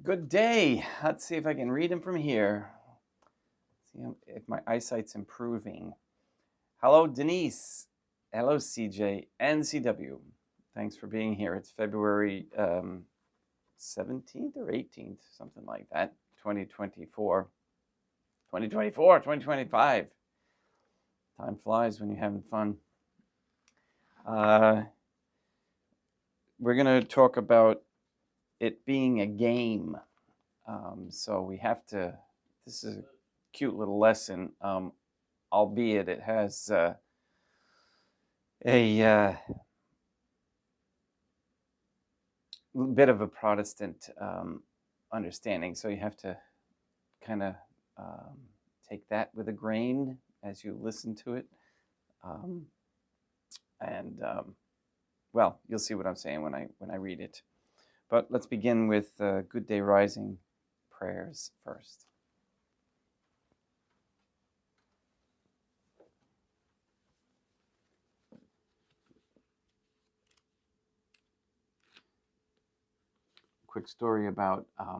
Good day. Let's see if I can read him from here. See if my eyesight's improving. Hello, Denise. Hello, CJ and CW. Thanks for being here. It's February 17th or 18th, something like that, 2024. 2025. Time flies when you're having fun. We're going to talk about it being a game. So we have to, this is a cute little lesson, albeit it has a bit of a Protestant understanding. So you have to kind of take that with a grain as you listen to it. Well, you'll see what I'm saying when I read it. But let's begin with Good Day Rising prayers first. Quick story about I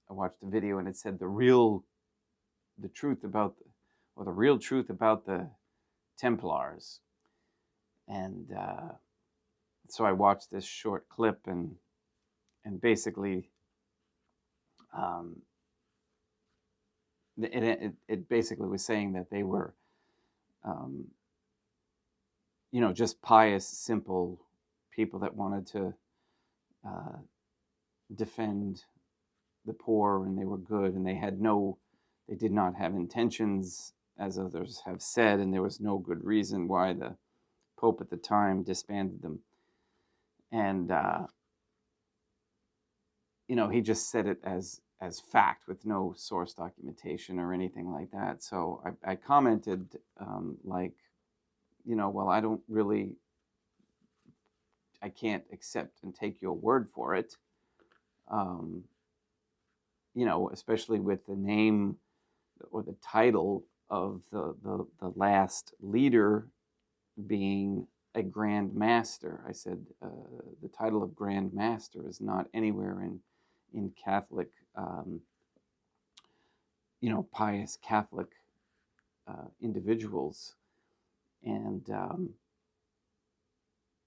watched a video and it said the real truth about the Templars, and so I watched this short clip and basically it basically was saying that they were just pious, simple people that wanted to defend the poor, and they were good, and they did not have intentions, as others have said, and there was no good reason why the Pope at the time disbanded them. And he just said it as fact with no source documentation or anything like that. So I commented well, I can't accept and take your word for it. Especially with the name or the title of the last leader being a Grand Master. I said the title of Grand Master is not anywhere in Catholic, pious Catholic individuals. And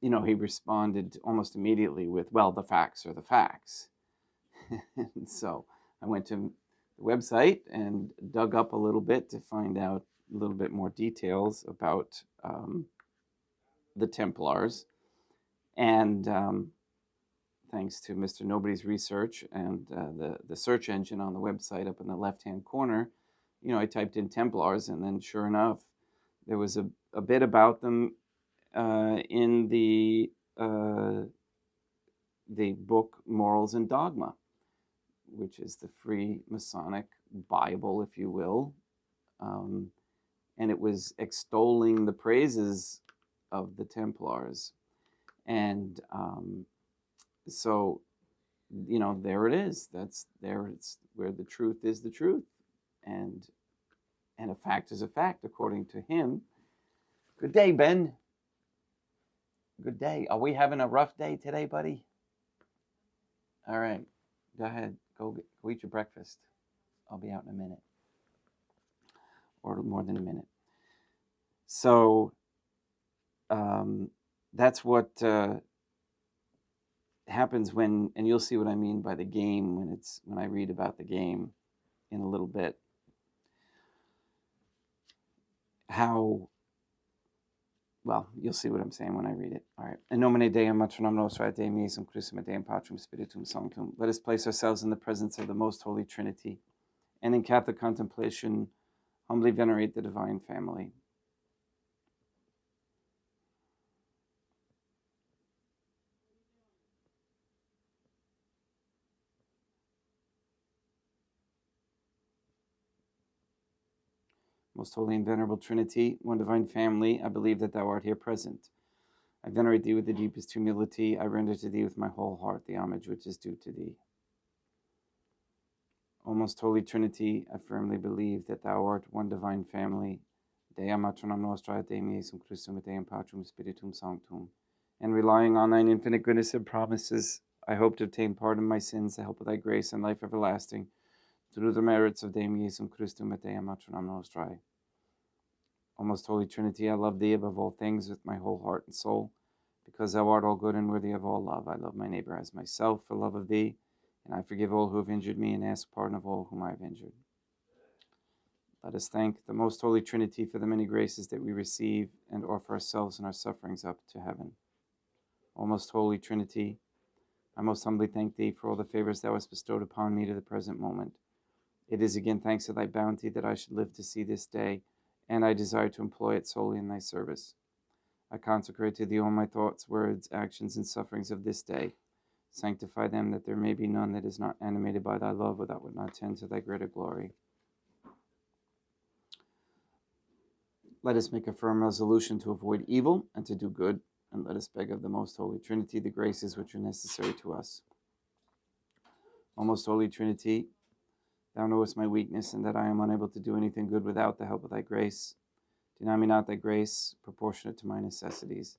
he responded almost immediately with, well, the facts are the facts. And so I went to the website and dug up a little bit to find out a little bit more details about the Templars. And thanks to Mr. Nobody's research and the search engine on the website up in the left-hand corner, I typed in Templars, and then sure enough, there was a bit about them in the book Morals and Dogma, which is the Free Masonic Bible, if you will. And it was extolling the praises of the Templars. And so, there it is. It's where the truth is the truth. And a fact is a fact, according to him. Good day, Ben. Good day. Are we having a rough day today, buddy? All right. Go ahead. Go eat your breakfast. I'll be out in a minute. Or more than a minute. So that's what happens when, and you'll see what I mean by the game when I read about the game in a little bit. Well, you'll see what I'm saying when I read it. All right. In nomine Deum, matronam nostra, Dei mihisum Christum, Deum Patrum, Spiritum Sanctum. Let us place ourselves in the presence of the Most Holy Trinity, and in Catholic contemplation, humbly venerate the Divine Family. Most Holy and Venerable Trinity, one Divine Family, I believe that thou art here present. I venerate thee with the deepest humility. I render to thee with my whole heart the homage which is due to thee. O most Holy Trinity, I firmly believe that thou art one Divine Family, Dea matronam nostra, Dei mihisum Christum, et Deum Patrum, Spiritum Sanctum. And relying on thine infinite goodness and promises, I hope to obtain pardon of my sins, the help of thy grace, and life everlasting, through the merits of Deum Iesum Christum et Deum Matronam Nostrae. O most holy Trinity, I love thee above all things with my whole heart and soul, because thou art all good and worthy of all love. I love my neighbor as myself for love of thee, and I forgive all who have injured me and ask pardon of all whom I have injured. Let us thank the most holy Trinity for the many graces that we receive and offer ourselves and our sufferings up to heaven. O most holy Trinity, I most humbly thank thee for all the favors thou hast bestowed upon me to the present moment. It is again thanks to thy bounty that I should live to see this day, and I desire to employ it solely in thy service. I consecrate to thee all my thoughts, words, actions, and sufferings of this day. Sanctify them, that there may be none that is not animated by thy love, or that would not tend to thy greater glory. Let us make a firm resolution to avoid evil and to do good, and let us beg of the most holy Trinity the graces which are necessary to us. O most holy Trinity, thou knowest my weakness, and that I am unable to do anything good without the help of thy grace. Deny me not thy grace, proportionate to my necessities.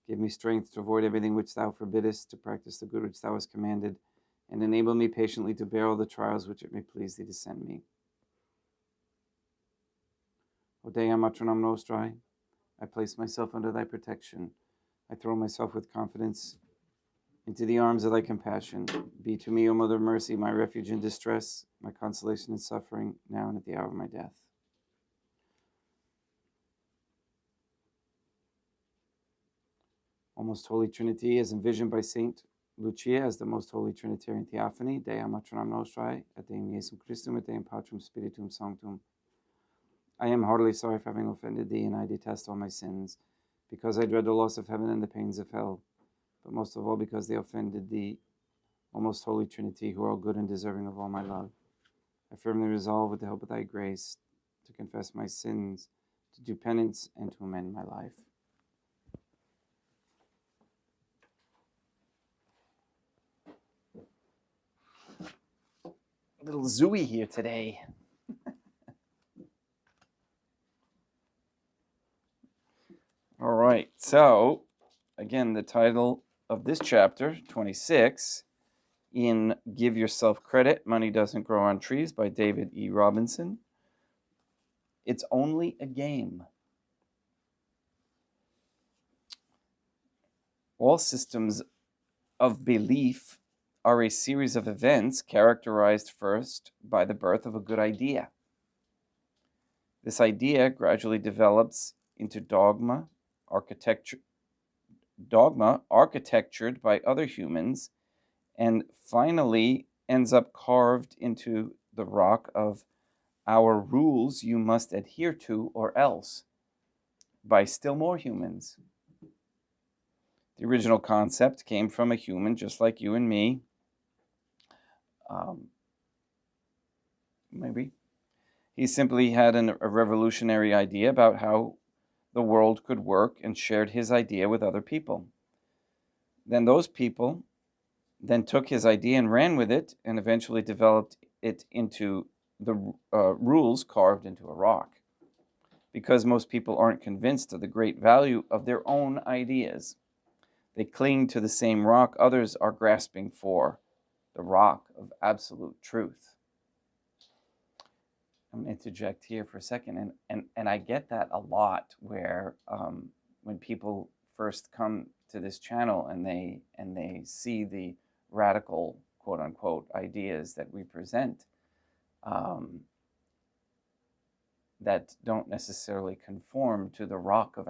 Give me strength to avoid everything which thou forbiddest, to practice the good which thou hast commanded, and enable me patiently to bear all the trials which it may please thee to send me. O Deum Matronam Nostrae, I place myself under thy protection. I throw myself with confidence into the arms of thy compassion. Be to me, O Mother of Mercy, my refuge in distress, my consolation in suffering, now and at the hour of my death. O most holy Trinity, as envisioned by Saint Lucia as the most holy Trinitarian Theophany, Deum Matronam Nostrae, et Deum Iesum Christum, et Deum Patrum Spiritum Sanctum. I am heartily sorry for having offended thee, and I detest all my sins, because I dread the loss of heaven and the pains of hell, but most of all because they offended thee, O most holy Trinity, who are all good and deserving of all my love. I firmly resolve, with the help of thy grace, to confess my sins, to do penance, and to amend my life. A little zooey here today. All right, so again, the title of this chapter, 26, in Give Yourself Credit, Money Doesn't Grow on Trees by David E. Robinson. It's only a game. All systems of belief are a series of events characterized first by the birth of a good idea. This idea gradually develops into dogma architectured by other humans, and finally ends up carved into the rock of our rules you must adhere to or else by still more humans. The original concept came from a human just like you and me. Maybe. He simply had a revolutionary idea about how the world could work and shared his idea with other people. Then those people then took his idea and ran with it and eventually developed it into the rules carved into a rock. Because most people aren't convinced of the great value of their own ideas, they cling to the same rock others are grasping for, the rock of absolute truth. I'm going to interject here for a second, and I get that a lot where when people first come to this channel and they see the radical, quote unquote, ideas that we present that don't necessarily conform to the rock of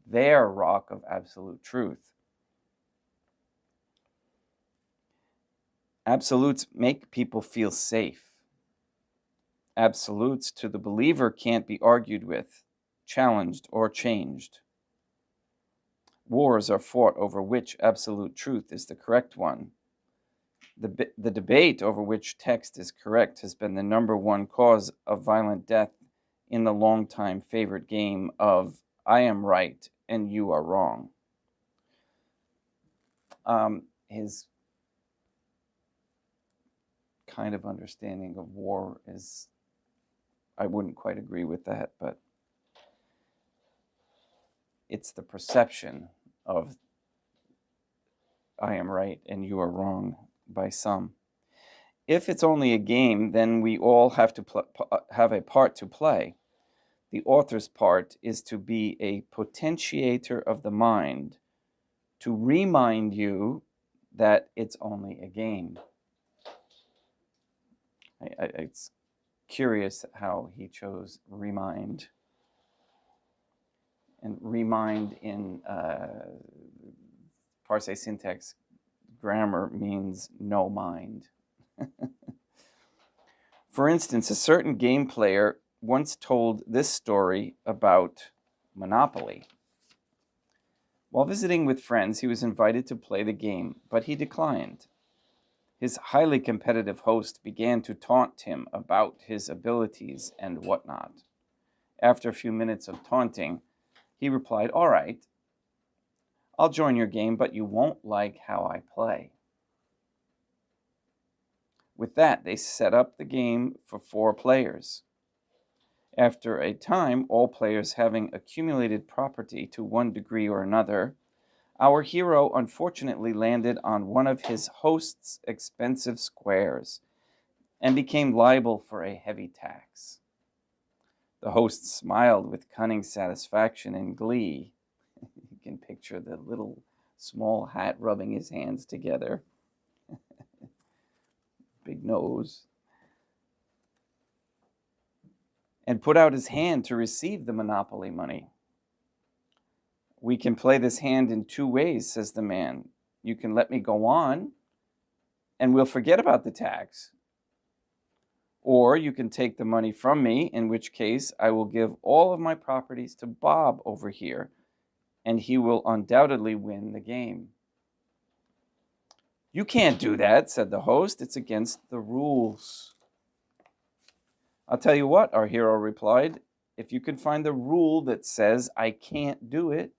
their rock of absolute truth. Absolutes make people feel safe. Absolutes to the believer can't be argued with, challenged, or changed. Wars are fought over which absolute truth is the correct one. The debate over which text is correct has been the number one cause of violent death in the long-time favorite game of I am right and you are wrong. His kind of understanding of war is, I wouldn't quite agree with that, but it's the perception of I am right and you are wrong by some. If it's only a game, then we all have to have a part to play. The author's part is to be a potentiator of the mind, to remind you that it's only a game. It's curious how he chose remind. And remind in Parse syntax grammar means no mind. For instance, a certain game player once told this story about Monopoly. While visiting with friends, he was invited to play the game, but he declined. His highly competitive host began to taunt him about his abilities and whatnot. After a few minutes of taunting, he replied, "All right, I'll join your game, but you won't like how I play." With that, they set up the game for 4 players. After a time, all players having accumulated property to one degree or another, our hero unfortunately landed on one of his host's expensive squares and became liable for a heavy tax. The host smiled with cunning satisfaction and glee. You can picture the little small hat rubbing his hands together. Big nose. And put out his hand to receive the monopoly money. "We can play this hand in 2 ways," says the man. "You can let me go on, and we'll forget about the tax. Or you can take the money from me, in which case I will give all of my properties to Bob over here, and he will undoubtedly win the game." "You can't do that," said the host. "It's against the rules." "I'll tell you what," our hero replied. "If you can find the rule that says I can't do it,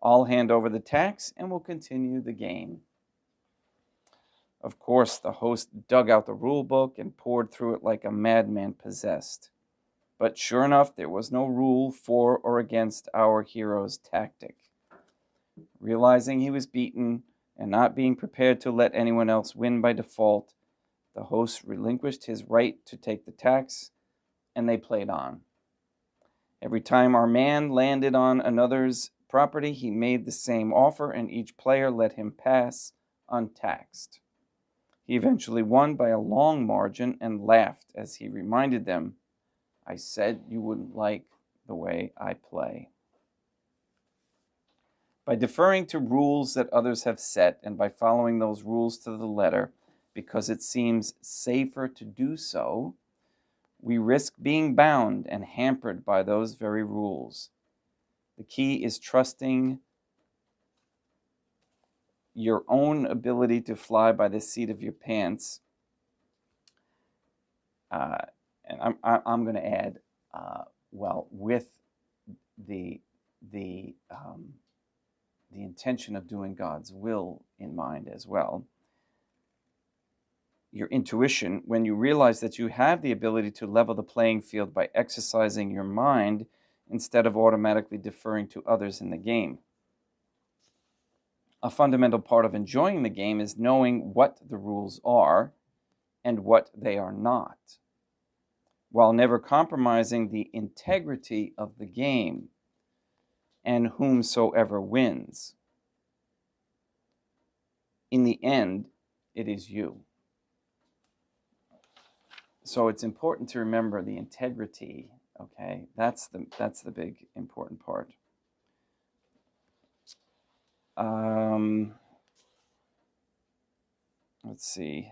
I'll hand over the tax and we'll continue the game." Of course, the host dug out the rule book and pored through it like a madman possessed. But sure enough, there was no rule for or against our hero's tactic. Realizing he was beaten and not being prepared to let anyone else win by default, the host relinquished his right to take the tax, and they played on. Every time our man landed on another's property, he made the same offer, and each player let him pass untaxed. He eventually won by a long margin and laughed as he reminded them, "I said you wouldn't like the way I play." By deferring to rules that others have set and by following those rules to the letter, because it seems safer to do so, we risk being bound and hampered by those very rules. The key is trusting your own ability to fly by the seat of your pants. And I'm going to add, with the intention of doing God's will in mind as well. Your intuition, when you realize that you have the ability to level the playing field by exercising your mind instead of automatically deferring to others in the game. A fundamental part of enjoying the game is knowing what the rules are and what they are not, while never compromising the integrity of the game and whomsoever wins. In the end, it is you. So it's important to remember the integrity, okay? That's the big important part. Let's see.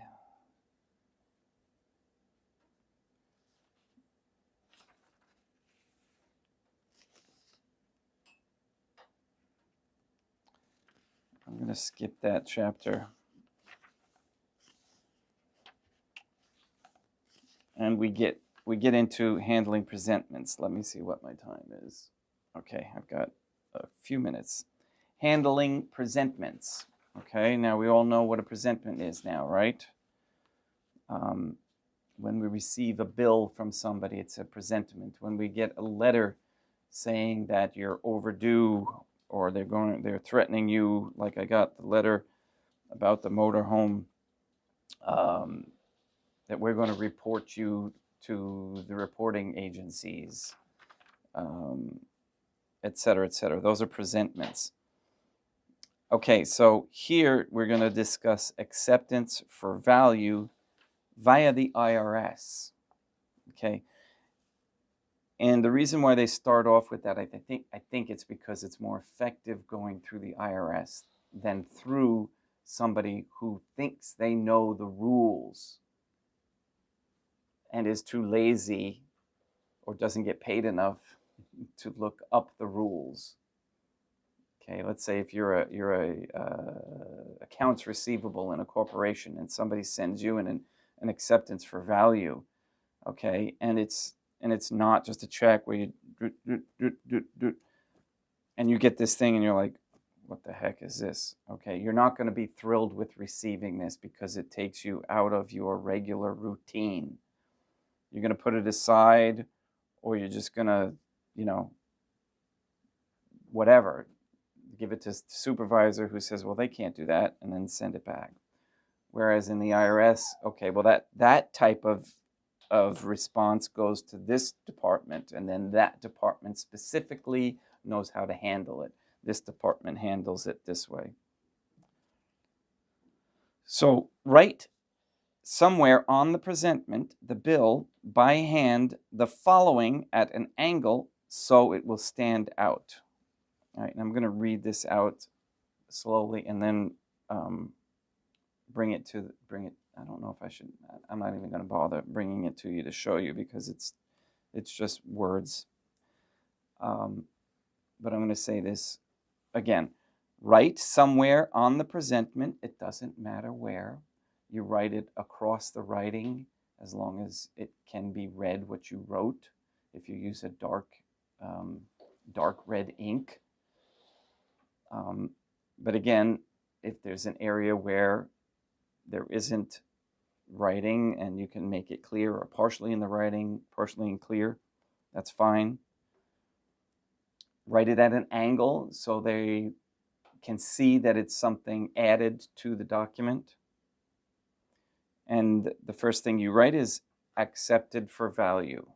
I'm going to skip that chapter. And we get into handling presentments. Let me see what my time is. Okay, I've got a few minutes. Handling presentments. Okay, now we all know what a presentment is now, right? When we receive a bill from somebody, it's a presentment. When we get a letter saying that you're overdue, or they're threatening you, like I got the letter about the motorhome, that we're going to report you to the reporting agencies, et cetera, et cetera. Those are presentments. Okay, so here we're going to discuss acceptance for value via the IRS. Okay, and the reason why they start off with that, I think it's because it's more effective going through the IRS than through somebody who thinks they know the rules and is too lazy or doesn't get paid enough to look up the rules. Okay, let's say if you're a accounts receivable in a corporation and somebody sends you an acceptance for value, okay, and it's not just a check where you and you get this thing and you're like, what the heck is this? Okay, you're not going to be thrilled with receiving this because it takes you out of your regular routine. You're going to put it aside, or you're just going to, whatever, give it to the supervisor who says, well, they can't do that, and then send it back. Whereas in the IRS, okay, well, that type of response goes to this department, and then that department specifically knows how to handle it. This department handles it this way. So write somewhere on the presentment, the bill, by hand, the following at an angle so it will stand out. All right, and I'm going to read this out slowly and then bring it. I don't know if I should. I'm not even going to bother bringing it to you to show you because it's just words. But I'm going to say this again. Write somewhere on the presentment. It doesn't matter where. You write it across the writing as long as it can be read what you wrote. If you use a dark red ink. But again, if there's an area where there isn't writing and you can make it clear or partially in the writing, partially in clear, that's fine. Write it at an angle so they can see that it's something added to the document. And the first thing you write is accepted for value.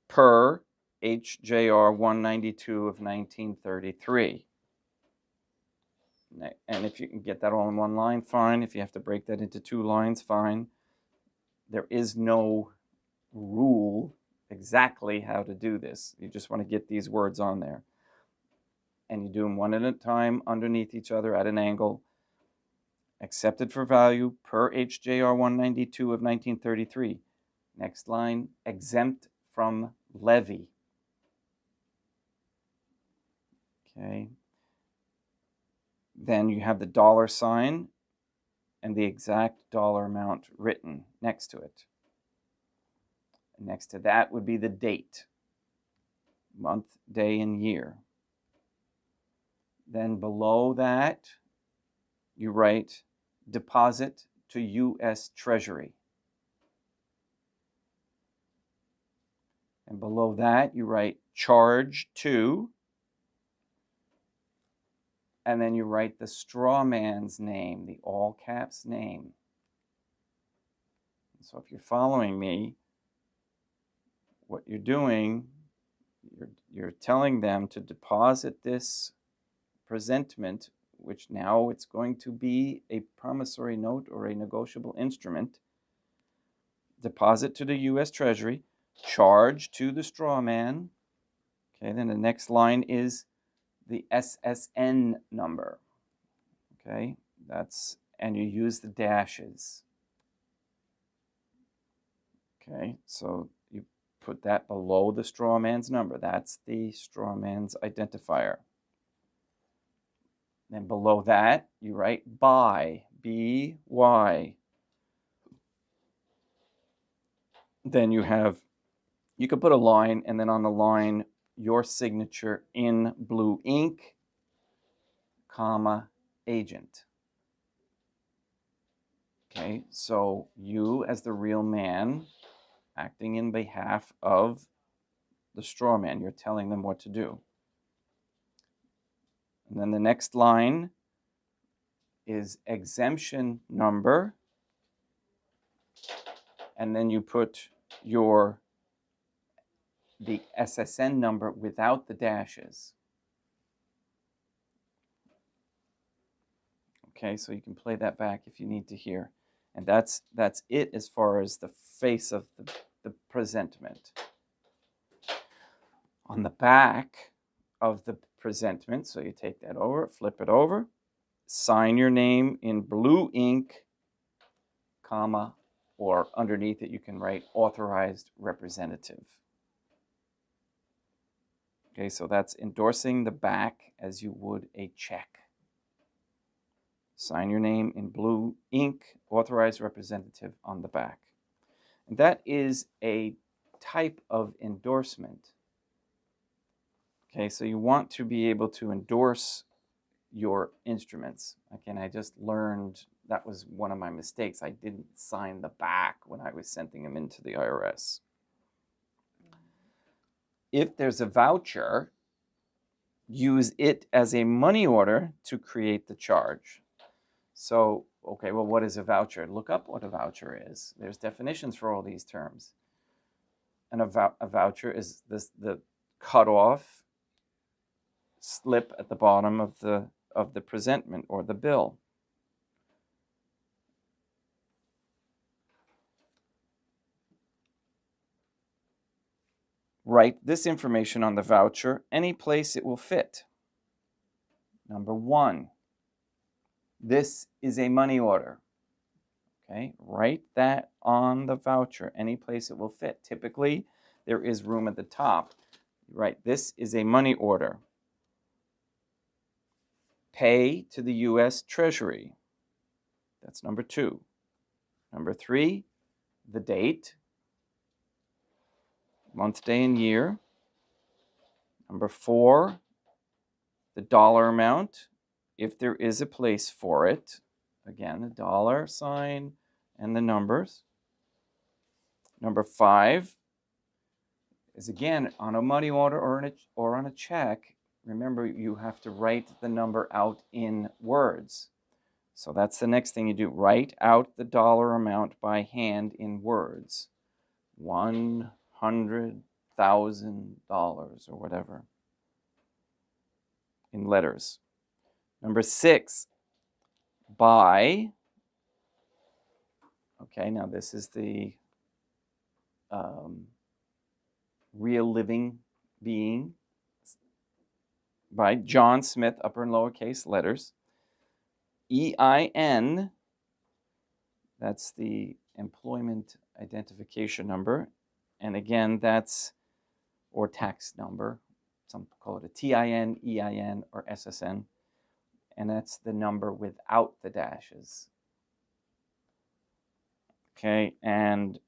Per HJR 192 of 1933. And if you can get that all in one line, fine. If you have to break that into two lines, fine. There is no rule exactly how to do this. You just want to get these words on there. And you do them one at a time underneath each other at an angle. Accepted for value per HJR 192 of 1933. Next line, exempt from levy. Okay. Then you have the dollar sign and the exact dollar amount written next to it. Next to that would be the date, month, day, and year. Then below that, you write deposit to U.S. Treasury. And below that, you write charge to, and then you write the straw man's name, the all caps name. So if you're following me, what you're doing, you're telling them to deposit this presentment, which now it's going to be a promissory note or a negotiable instrument, deposit to the U.S. Treasury, charge to the straw man. Okay, then the next line is the SSN number. Okay, and you use the dashes. Okay, so you put that below the straw man's number. That's the straw man's identifier. Then below that, you write by, B-Y. Then you could put a line, and then on the line, your signature in blue ink, comma, agent. Okay, so you as the real man, acting in behalf of the straw man, you're telling them what to do. And then the next line is exemption number. And then you put the SSN number without the dashes. Okay, so you can play that back if you need to hear. And that's it as far as the face of the presentment. On the back of the presentment, so you take that over, flip it over, sign your name in blue ink, comma, or underneath it you can write authorized representative. Okay, so that's endorsing the back as you would a check. Sign your name in blue ink, authorized representative on the back. And that is a type of endorsement. Okay, so you want to be able to endorse your instruments. Again, I just learned that was one of my mistakes. I didn't sign the back when I was sending them into the IRS. If there's a voucher, use it as a money order to create the charge. So, okay, well, what is a voucher? Look up what a voucher is. There's definitions for all these terms. And a voucher is the cut-off slip at the bottom of the presentment or the bill. Write this information on the voucher any place it will fit. Number 1, this is a money order. Okay, write that on the voucher any place it will fit. Typically, there is room at the top. Right, this is a money order. Pay to the U.S. Treasury. That's number 2. Number 3, the date, month, day, and year. Number 4, the dollar amount, if there is a place for it. Again, the dollar sign and the numbers. Number 5 is, again, on a money order or on a check. Remember, you have to write the number out in words. So that's the next thing you do. Write out the dollar amount by hand in words. $100,000 or whatever. In letters. Number 6, by. Okay, now this is the real living being. By John Smith, upper and lowercase letters. EIN, that's the employment identification number. And again, that's, or tax number. Some call it a TIN, EIN, or SSN. And that's the number without the dashes. Okay, and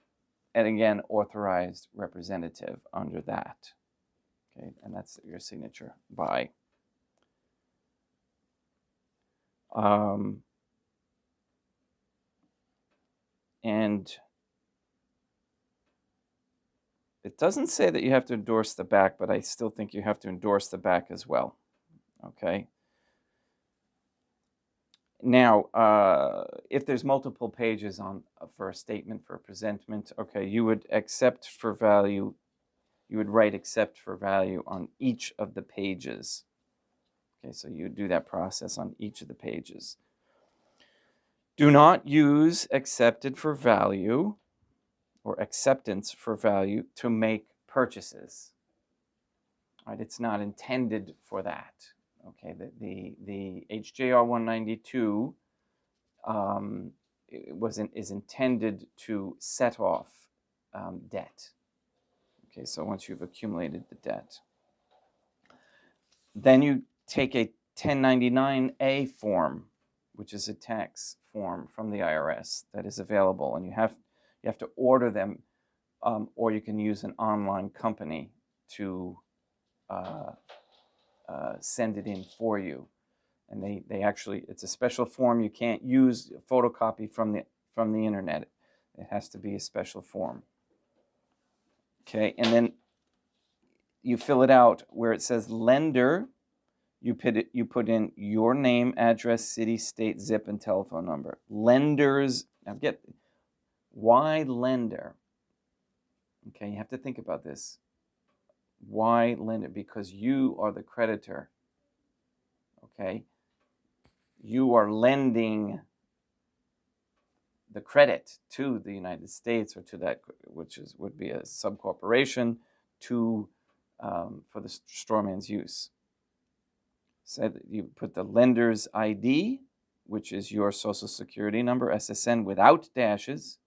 again, authorized representative under that. Okay, and that's your signature by. And it doesn't say that you have to endorse the back, but I still think you have to endorse the back as well. Okay. Now, if there's multiple pages for a statement, for a presentment, okay, you would accept for value. You would write accept for value on each of the pages. Okay, so you would do that process on each of the pages. Do not use accepted for value or acceptance for value to make purchases. Right? It's not intended for that. Okay, the HJR 192 is intended to set off debt. Okay, so once you've accumulated the debt, then you take a 1099-A form, which is a tax form from the IRS that is available, and you have to order them, or you can use an online company to send it in for you. And they actually, it's a special form. You can't use a photocopy from the internet. It has to be a special form. Okay, and then you fill it out where it says lender. You put in your name, address, city, state, zip, and telephone number. Lenders, now why lender? Okay, you have to think about this. Why lender? Because you are the creditor. Okay, you are lending the credit to the United States or to that, which would be a subcorporation, to for the strawman's use. So you put the lender's ID, which is your social security number, SSN, without dashes.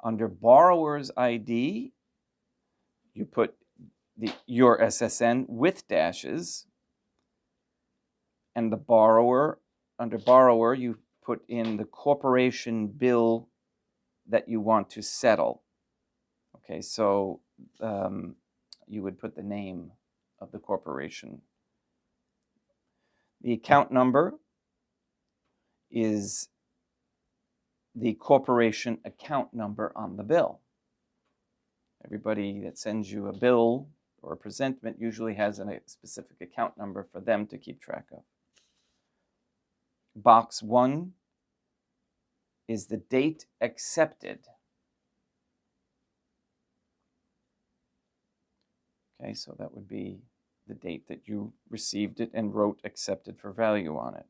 Under borrower's ID, you put your SSN with dashes. And the borrower, under borrower, you put in the corporation bill that you want to settle. Okay, so you would put the name of the corporation. The account number is the corporation account number on the bill. Everybody that sends you a bill or a presentment usually has a specific account number for them to keep track of. Box 1 is the date accepted. Okay, so that would be the date that you received it and wrote accepted for value on it.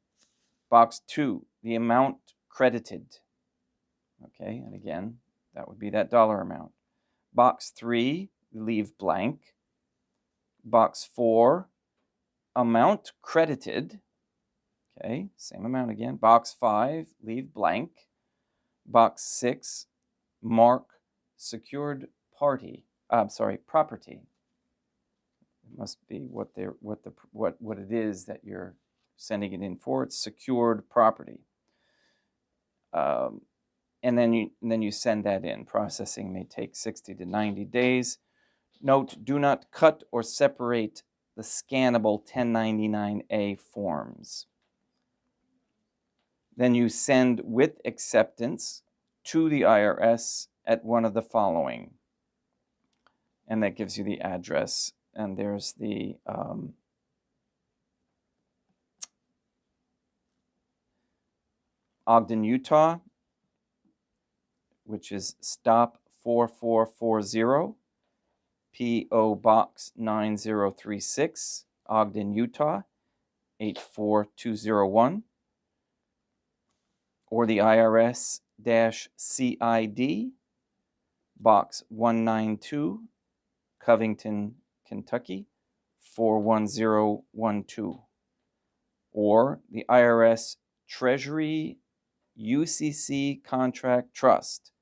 Box 2, the amount credited. Okay, and again, that would be that dollar amount. Box 3, leave blank. Box 4, amount credited. Okay, same amount again. Box 5, leave blank. Box 6, mark secured property. It must be what it is that you're sending it in for. It's secured property. And then you send that in. Processing may take 60 to 90 days. Note, do not cut or separate the scannable 1099-A forms. Then you send with acceptance to the IRS at one of the following. And that gives you the address. And there's the Ogden, Utah, which is Stop 4440, P.O. Box 9036, Ogden, Utah, 84201. Or the IRS-CID, Box 192, Covington, Kentucky, 41012. Or the IRS Treasury UCC Contract Trust,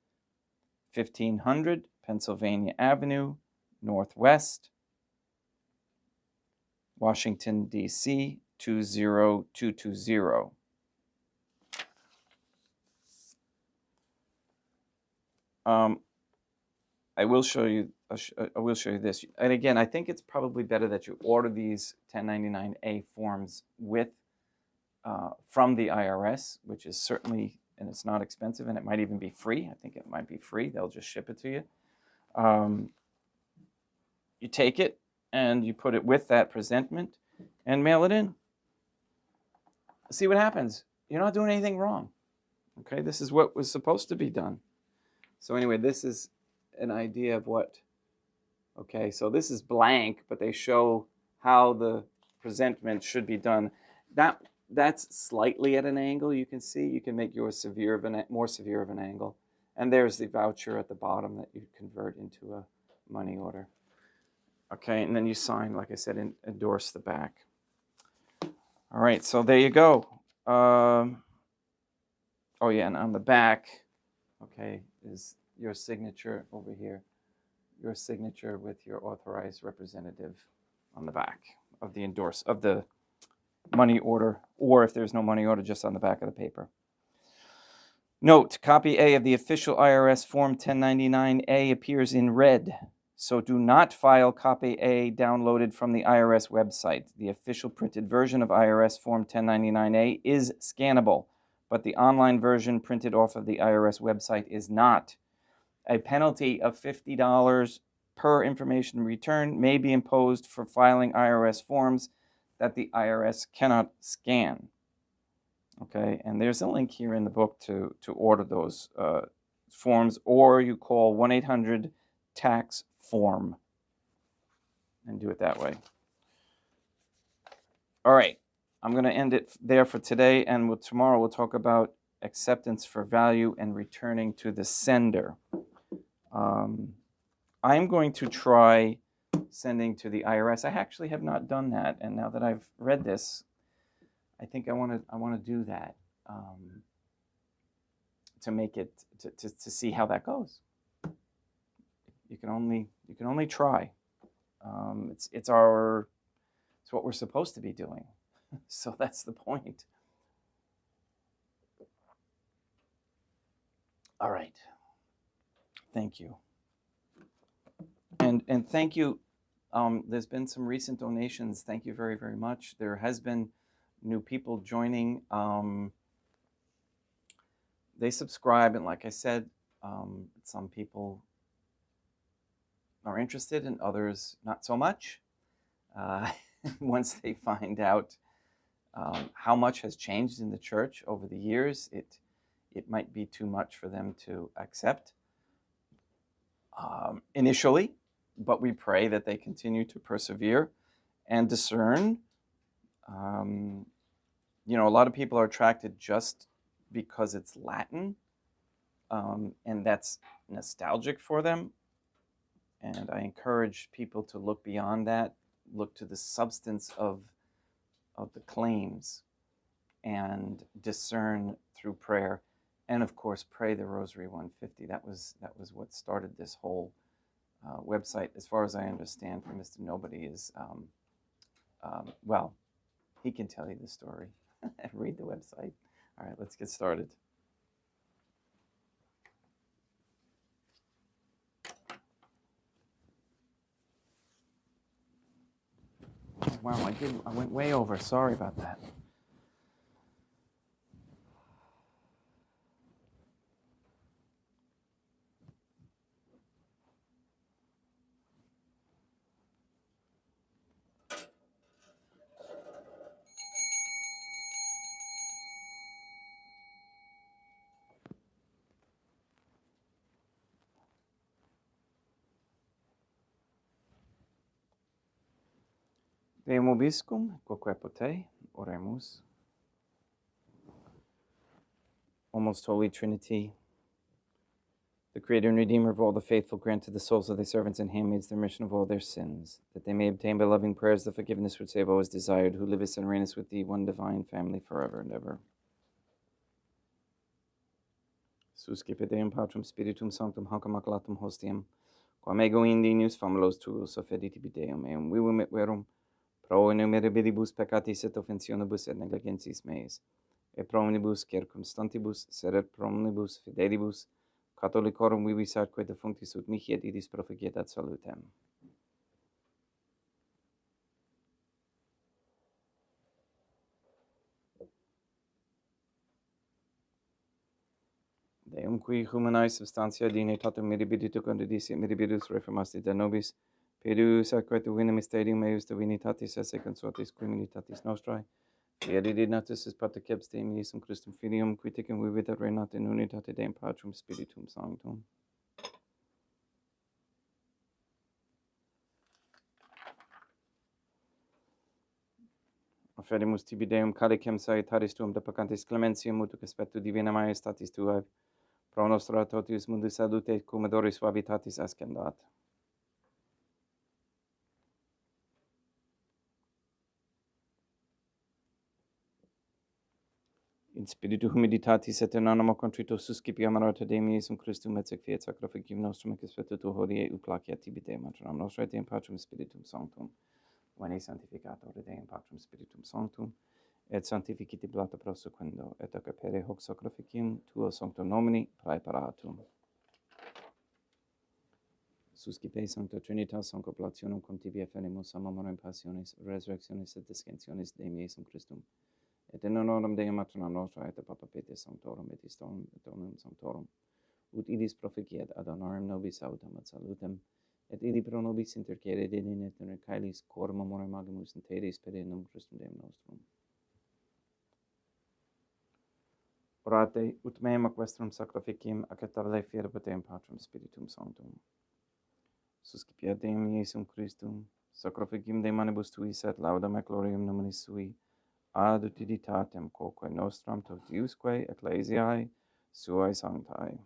1500 Pennsylvania Avenue, Northwest, Washington, D.C., 20220. I will show you this. And again, I think it's probably better that you order these 1099-A forms from the IRS, which is certainly, and it's not expensive, and it might even be free. I think it might be free. They'll just ship it to you. You take it and you put it with that presentment and mail it in. See what happens. You're not doing anything wrong. Okay, this is what was supposed to be done. So anyway, this is an idea of what, okay, so this is blank, but they show how the presentment should be done. That's slightly at an angle, you can see. You can make yours more severe of an angle. And there's the voucher at the bottom that you convert into a money order. Okay, and then you sign, like I said, and endorse the back. All right, so there you go. Oh yeah, and on the back, okay, is your signature over here. Your signature with your authorized representative on the back of the money order, or if there's no money order, just on the back of the paper. Note, copy A of the official IRS Form 1099-A appears in red, so do not file copy A downloaded from the IRS website. The official printed version of IRS Form 1099-A is scannable, but the online version printed off of the IRS website is not. A penalty of $50 per information return may be imposed for filing IRS forms that the IRS cannot scan. Okay, and there's a link here in the book to order those forms, or you call 1-800-TAX-FORM and do it that way. All right, I'm going to end it there for today, and tomorrow we'll talk about acceptance for value and returning to the sender. I'm going to try sending to the IRS. I actually have not done that, and now that I've read this, I think I want to do that to make it to see how that goes. You can only try. It's what we're supposed to be doing. So that's the point. All right. Thank you. And thank you. There's been some recent donations. Thank you very, very much. There has been new people joining. They subscribe, and like I said, some people are interested and others not so much. Once they find out how much has changed in the church over the years, it might be too much for them to accept initially, but we pray that they continue to persevere and discern. A lot of people are attracted just because it's Latin, and that's nostalgic for them. And I encourage people to look beyond that, look to the substance of the claims, and discern through prayer. And of course, pray the Rosary 150. That was what started this whole website, as far as I understand, from Mr. Nobody is, well, he can tell you the story. Read the website. All right, let's get started. Oh, wow, I went way over. Sorry about that. Deum vobiscum, quoque pote, oremus. O most Holy Trinity, the Creator and Redeemer of all the faithful, grant to the souls of thy servants and handmaids the remission of all their sins, that they may obtain by loving prayers the forgiveness which they have always desired, who livest and reignest with thee, one divine family, forever and ever. Suscipe Deum Patrum Spiritum Sanctum hoc immaculatum hostiam, quam ego indinius famulos tuus offediti Deum, eum vivum et verum, pro innumerabilibus peccatis et offensionibus et negligentis meis, et pro omnibus circumstantibus, sed et pro omnibus fidelibus, Catholicorum vivis atque defunctis ut mihi et idis proficetat salutem. Deum qui humanae substantia dignitatem mirabilitu condidis et mirabilis reformasti de nobis, pedus atque divina mysterium eius divinitatis esse consortis qui militatis nostrae, et edidinatus is paterceps Deum Iesum Christum Filium, qui tecum vivit et reinat in unitate Deum Patrum Spiritum Sanctum. Offerimus tibi Deum calicem salutaris tuum de peccantis clementiam ut spectu divina majestatis tuae, pro nostra totius mundus salute cum adoris suavitatis ascendat. In spiritu humiditatis et in animo contrito suscipiam amarata Deum Iesum Christum et sec fiat sacrificium nostrum et spiritu hodie ut placeat tibi Deum maternam nostrae Deum Patrum Spiritum Sanctum. Veni sanctificatore Deum Patrum Spiritum Sanctum, et sanctificiti blata prosequendo, et ac apere hoc sacrificium tuo sancto nomini praeparatum. Suscipe Sancta Trinitas contemplationem cum tibi efferimus amorem passionis, resurrectionis et descensionis Deum Iesum Christum, et in honorem Deum maternam nostra et Papa Peter Sanctorum et Donum Sanctorum, ut idis proficiat ad honorem nobis autem et salutem, et ili pro nobis intercede dedin et in caelis coram amore magimus in tedes per num Christum Deum nostrum. Orate ut meam ac vestrum sacrificim ac et avele fiere Deum Patrum Spiritum Sanctum. Suscipiat Deum Iesum Christum, sacrificim de manibus tuis et laudam et gloriam nominis sui, ad utilitatem quoque nostram totiusque ecclesiae suae sanctae.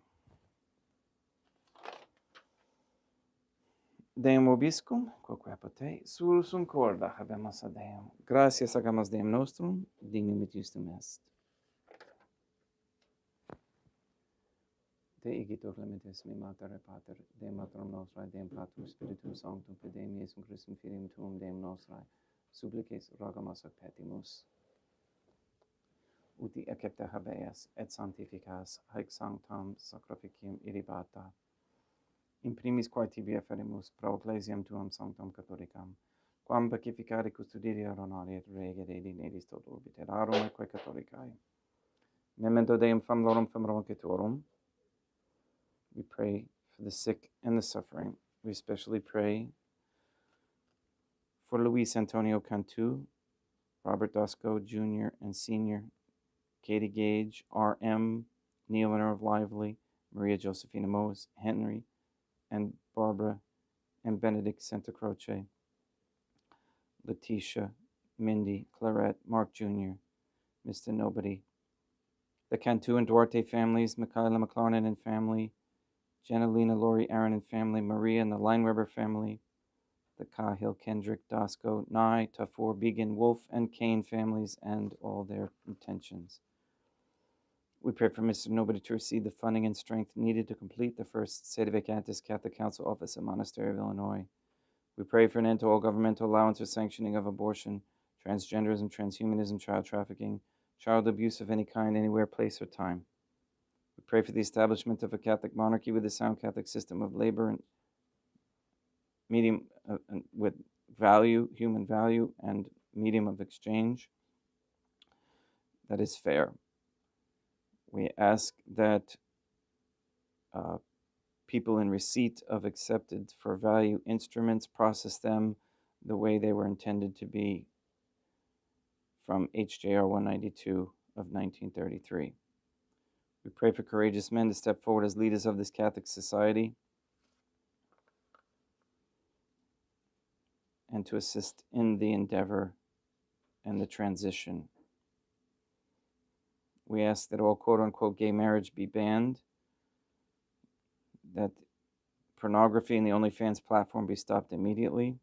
Deum vobiscum, quoque apote, sursum corda habemus ad Deum. Gratias agamus Deum nostrum, dignum et justum est. Te igitur limites me mater et pater, Deum Patrum nostrae, Deum Patrum Spiritum Sanctum, per Deum Iesum Christum Filium Tuum, Deum nostrae, supplices rogamus ac petimus. Uti accepta habeas et sanctificas haec sanctam sacrificium irribata. In primis quae tibi afferimus pro ecclesiam tuam sanctam catholicam, quam pacificare custodire honori et rege Dei nedis tot orbit et arum aeque catholicae. Memento Deum famulorum famulocitorum. We pray for the sick and the suffering. We especially pray for Luis Antonio Cantu, Robert Dosco Jr. and Sr., Katie Gage, R.M., Neil Leonard of Lively, Maria Josephina Mose, Henry, and Barbara and Benedict Santa Croce, Letitia, Mindy, Clarette, Mark Jr., Mr. Nobody, the Cantu and Duarte families, Michaela McLaren and family, Janelina, Lori, Aaron and family, Maria and the Lineweber family, the Cahill, Kendrick, Dosco, Nye, Tafur, Began, Wolf, and Kane families, and all their intentions. We pray for Mr. Nobody to receive the funding and strength needed to complete the first Sede Vacantis Catholic Council office at Monastery of Illinois. We pray for an end to all governmental allowance or sanctioning of abortion, transgenderism, transhumanism, child trafficking, child abuse of any kind, anywhere, place, or time. We pray for the establishment of a Catholic monarchy with a sound Catholic system of labor and medium with value, human value, and medium of exchange that is fair. We ask that people in receipt of accepted for value instruments process them the way they were intended to be from HJR 192 of 1933. We pray for courageous men to step forward as leaders of this Catholic society and to assist in the endeavor and the transition. We ask that all quote-unquote gay marriage be banned, that pornography and the OnlyFans platform be stopped immediately,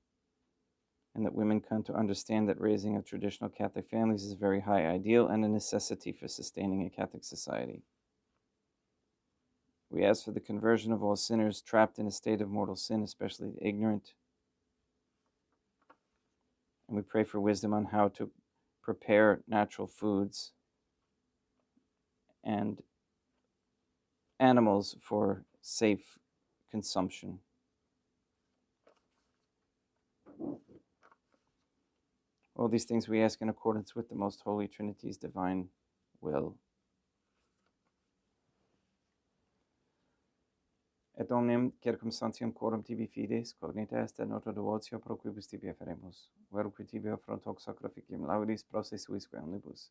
and that women come to understand that raising of traditional Catholic families is a very high ideal and a necessity for sustaining a Catholic society. We ask for the conversion of all sinners trapped in a state of mortal sin, especially the ignorant. And we pray for wisdom on how to prepare natural foods and animals for safe consumption. All these things we ask in accordance with the Most Holy Trinity's divine will. Et omnium circumstantium quorum tibi fides, cognita est et nota devotio pro quibus tibi afferemus, verque tibi affront hoc sacrificium laudis pro se suisque omnibus,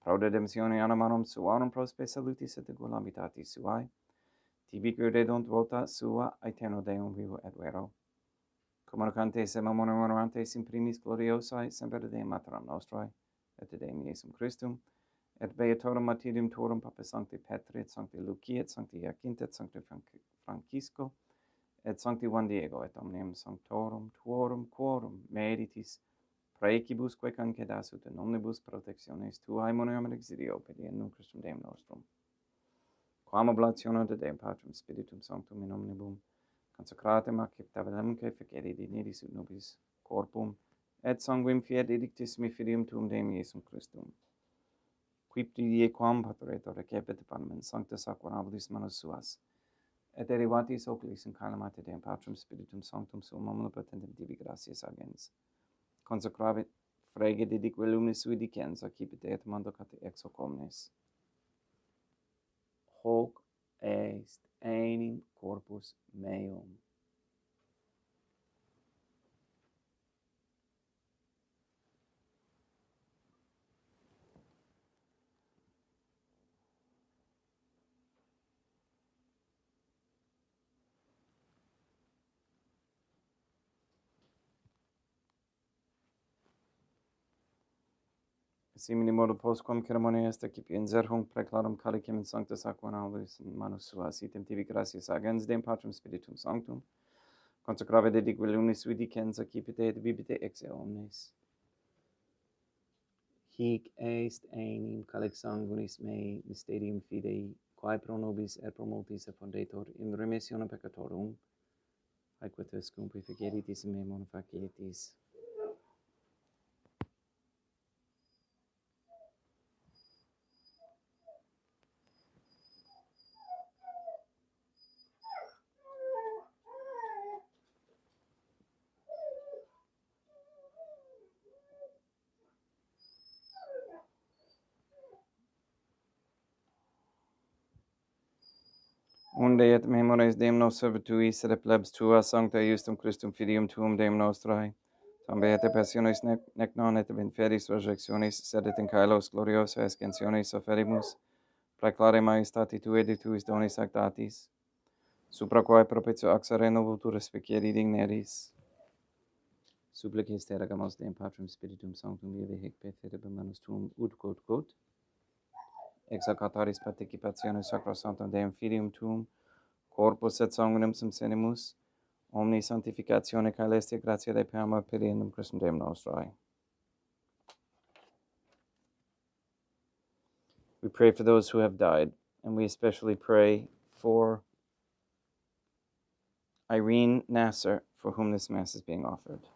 pro redemptione animarum suarum pro spe salutis et egula habitatis suae, tibi crededunt vota sua aeterno Deum vivo et vero, communicantes et memorantes in primis gloriosae semper Deum Materam nostrae, et Deum Iesum Christum, et beatorum martyrium tuorum Papa Sancti Petri, et Sancti Lucia, et Sancti Jacinta, et Sancti Francisco, et Sancti Juan Diego, et omnium sanctorum tuorum quorum meritis praecibusque concedas ut in omnibus protectionis tuae monium exidio per Deum Christum Deum nostrum. Quam oblationem de Deum Patrum Spiritum Sanctum in omnibus consecratem acceptavelemque fecere dignidis ut nobis corpum, et sanguim fiat edictissimi filium tuum Deum Iesum Christum. Quip didie quam patroretor recepit panem sanctus aquanabilis manus suas, et derivatis oculis in calamate Deum Patrum Spiritum Sanctum suum omnipotentem tibi gratias agens. Consecravit frege didique luminis sui dicens, accipit et mandocat ex hoc omnes. Hoc est enim corpus meum. simili modo postquam ceremonia est accipi inserhung praeclarum calicem in sanctus aqua nobis in manus suas, item tibi gratias agens Deum Patrum Spiritum Sanctum, consecrave dedique unis vidicens accipite et bibite ex eo omnes. Hic est enim calix sanguinis mei mysterium fidei, quae pro nobis et pro multis effundetur in remissionem peccatorum, aequatus cum purificeritis in me mono facietis. Unde et memores Deum nos servitui, sed plebs tua sancta justum Christum filium tuum Deum nostrae, tam beate passionis nec non et inferis resurrectionis, sed et in caelos gloriosa ascensionis offerimus, praeclare maestati tue de tuis donis actatis, supra quae propitio axare vultur respiциeri digneris. Supplices te regamos Deum Patrum Spiritum Sanctum vive hic perfide manus tuum ut quod, exalcataris participationis sacrosanctum Deum Filium tuum, corpus et sanguinem subsenimus, omni sanctificatione caelestia gratia Dei per amor periendum Christum Deum nostrae. We pray for those who have died, and we especially pray for Irene Nasser, for whom this Mass is being offered.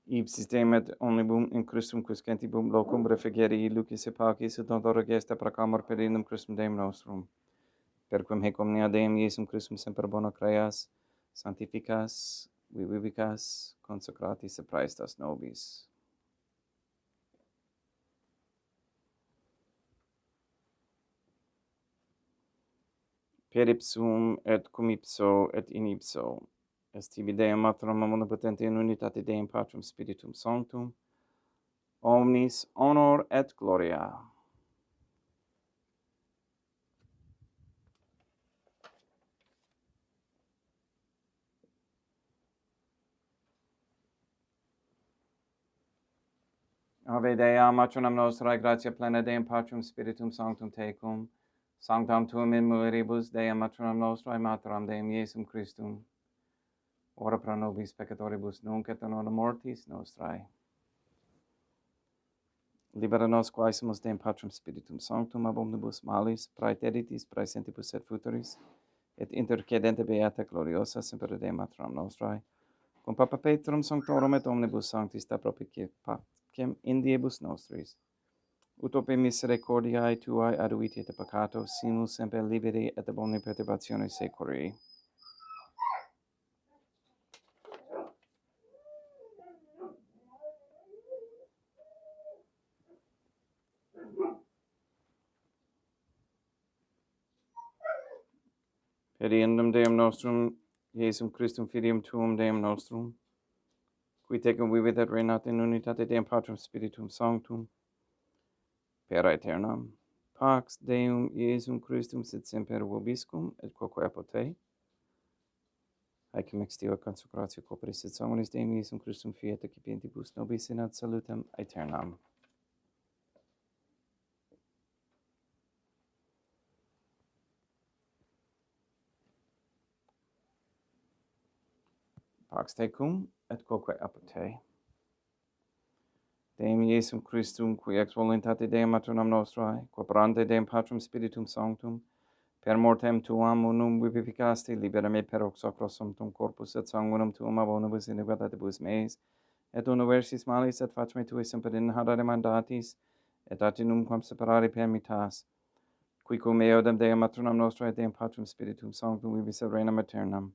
Ipsis Deum et omnibum in Christum quiscentibum locum refrigerii lucis et pacis et odore gesta proclamor periendum Christum Deum nostrum. Perquem hic omnia Deum Iesum Christum semper bona creas, sanctificas, vivicas, consecratis et praestas nobis. Per ipsum et cum ipso et in ipso, est tibi Deum Matrum omnipotente in unitate Deum Patrum Spiritum Sanctum, omnis honor et gloria. Ave Dea, matronam nostrae, gratia plena Deum Patrum Spiritum Sanctum tecum, sanctam tuum in mulieribus Dea matronam nostrae, materam Deum Iesum Christum, ora pro nobis peccatoribus nunc et in hora mortis nostrae. Libera nos quaesimus Deum Patrum Spiritum Sanctum ab omnibus malis, praeteritis, praesentibus et futuris, et intercedente beata gloriosa semper Deum matronam nostrae, cum Papa Petrum Sanctorum et omnibus sanctis da propice pacem in diebus nostris, ut ope misericordiae tuae aduiti et peccato, simus semper liberi et ab omni perturbatione securi. Periendum Deum nostrum, Iesum Christum Filium tuum Deum nostrum, qui tecum vivit et reinat in unitate Deum Patrum Spiritum Sanctum, per aeternam. Pax Deum Iesum Christum sit semper vobiscum et quoque apud te. Haecum extio consecratio corporis et sanguinis Deum Iesum Christum fiat accipientibus nobis in ad salutem aeternam. Pax tecum et quoque apud te. Deum Iesum Christum, qui ex voluntate Deum matronam nostrae, quoperante Deum Patrum Spiritum Sanctum, per mortem tuam unum vivificaste, libera me per hoc sacrosanctum corpus et sanguinum tuum ab omnibus iniquitatibus meis, et universis malis et fac me tui semper in hadare mandatis, et atinum quam separare permittas, qui cum eodem Deum matronam nostrae Deum Patrum Spiritum Sanctum vivis et reinam aeternam.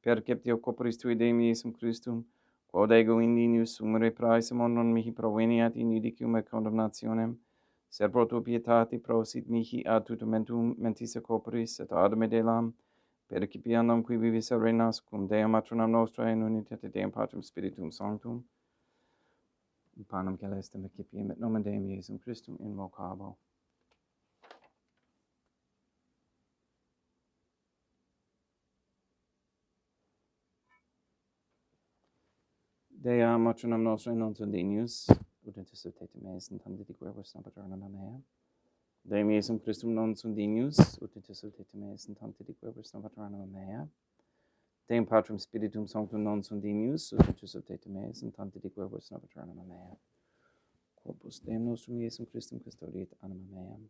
Perceptio corporis tui Deum Iesum Christum, quod ego in ninius sumere praesimon non mihi proveniat in judicium et condemnationem, sed pro tua pietate prosit mihi ad tutumentum mentisa corporis et ad me delam, percipiandum qui vivis et reinas cum Deum matronam nostrae in unitate Deum Patrum Spiritum Sanctum, panem celestem excipiem et nomen Deum Iesum Christum invocabo. Dea matronam nostrum non sundinius, ut interceptate meis in tam ditiquerbus napaternam mea. Deum Iesum Christum non sundinius, ut interceptate meis in tam ditiquerbus napaternam mea. Deum Patrum Spiritum Sanctum non sundinius, ut interceptate meis in tam ditiquerbus napaternam mea. Corpus Deum nostrum Iesum Christum custodiet anima meam.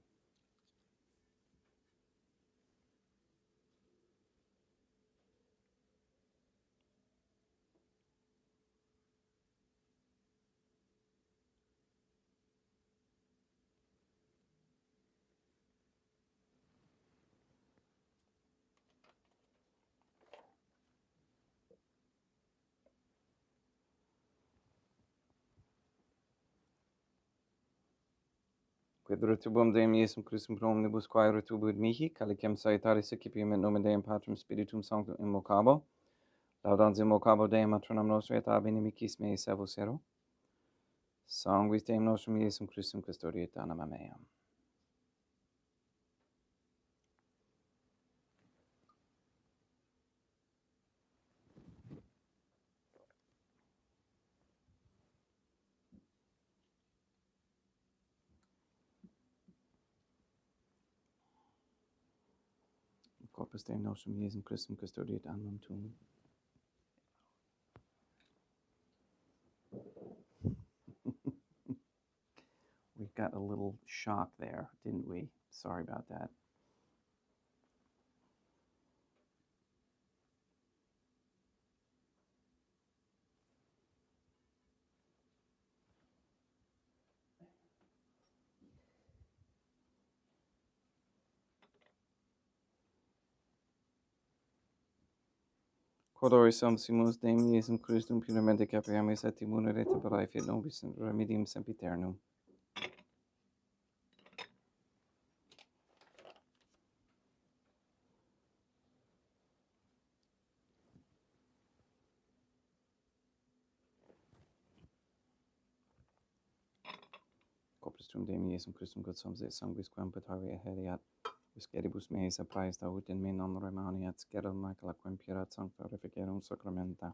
Quid retubum Deum Iesum Christum pro omnibus quae retubud mihi, calicem saitaris accipium et nomen Deum Patrum Spiritum Sanctum invocabo, laudans invocabo Deum matronam nostrum et ab inimicis mei servus ero, sanguis Deum nostrum Iesum Christum custodiet anima meam. Corpus Deum nostrum Iesum Christum custodiet animam tuum. We got a little shock there, didn't we? Sorry about that. Quodoris sumus Deum Iesum Christum puramente capiamis et immunere teberae fit nobis in remedium sempiternum. Corpus tuum Deum Iesum Christum quod et sanguis quam petari heriat, usceribus meis appraesta ut in me non remaniat scerum macula quem pierat sancta reficerum sacramenta.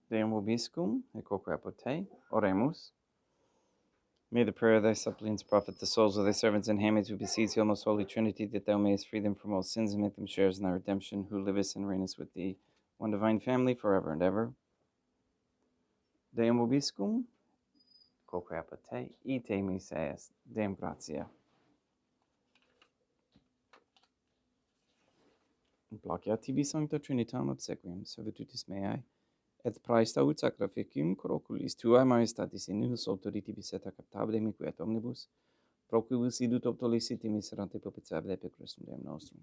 Deum vobiscum, et quoque apud te, oremus. May the prayer of thy suppliants profit the souls of thy servants and handmaids who beseech thee, O most holy Trinity, that thou mayest free them from all sins and make them sharers in thy redemption, who livest and reignest with thee, one divine family, forever and ever. Deum vobiscum, quoque apud te, ite miseas, Deum gratia. Placia tibi sancta Trinitam obsequium, servitutis meae, et praesta ut sacrificium coroculis tuae majestatis in nihil autoritibus et acceptabile mique et omnibus, proquibus idut optoliciti miserante propitiabile per Christum Deum nostrum.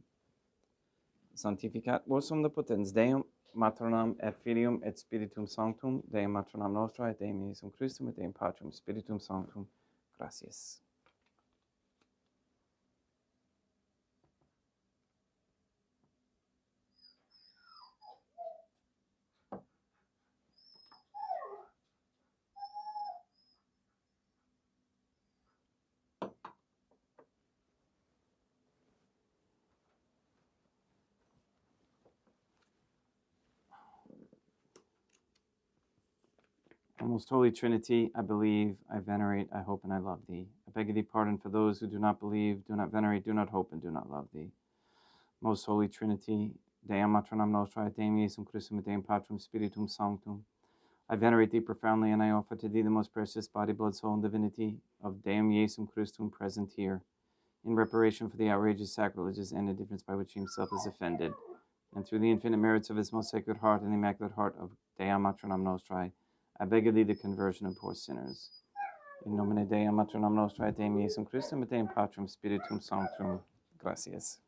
Sanctificat vos omnipotens Deum, Matronam et Filium et Spiritum Sanctum, Deum Matronam Nostra et Deum Iesum Christum et Deum Patrum Spiritum Sanctum, Gracias. O most holy Trinity, I believe, I venerate, I hope, and I love thee. I beg of thee pardon for those who do not believe, do not venerate, do not hope, and do not love thee. Most holy Trinity, Deum matronam nostrae, Deum Iesum Christum, et Deum Patrum Spiritum Sanctum. I venerate thee profoundly, and I offer to thee the most precious body, blood, soul, and divinity of Deum Iesum Christum present here, in reparation for the outrageous sacrileges and indifference by which he himself is offended, and through the infinite merits of his most sacred heart and the immaculate heart of Deum matronam nostrae, I beg of thee the conversion of poor sinners. In nomine Deum matronam nostrae, Deum Iesum Christum, et Deum Patrum Spiritum Sanctum. Gracias.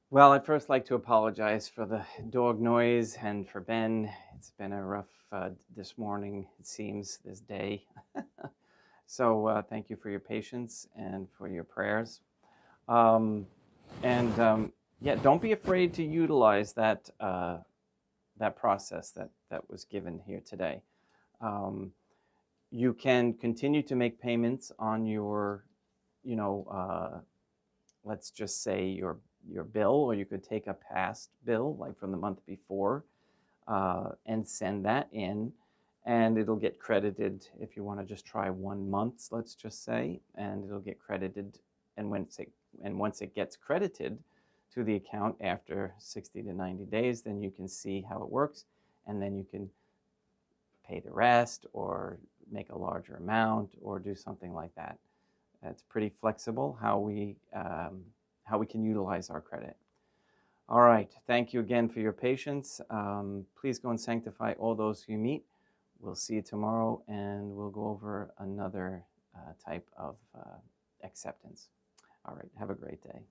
Well, I'd first like to apologize for the dog noise and for Ben. It's been a rough this morning, it seems, this day. So thank you for your patience and for your prayers. Yeah, don't be afraid to utilize that that process that was given here today. You can continue to make payments on your, let's just say your bill, or you could take a past bill, like from the month before, and send that in, and it'll get credited if you want to just try 1 month, let's just say, and it'll get credited. And once it gets credited to the account after 60 to 90 days, then you can see how it works, and then you can pay the rest or make a larger amount or do something like that. It's pretty flexible how we can utilize our credit. All right, thank you again for your patience. Please go and sanctify all those who you meet. We'll see you tomorrow, and we'll go over another type of acceptance. All right, have a great day.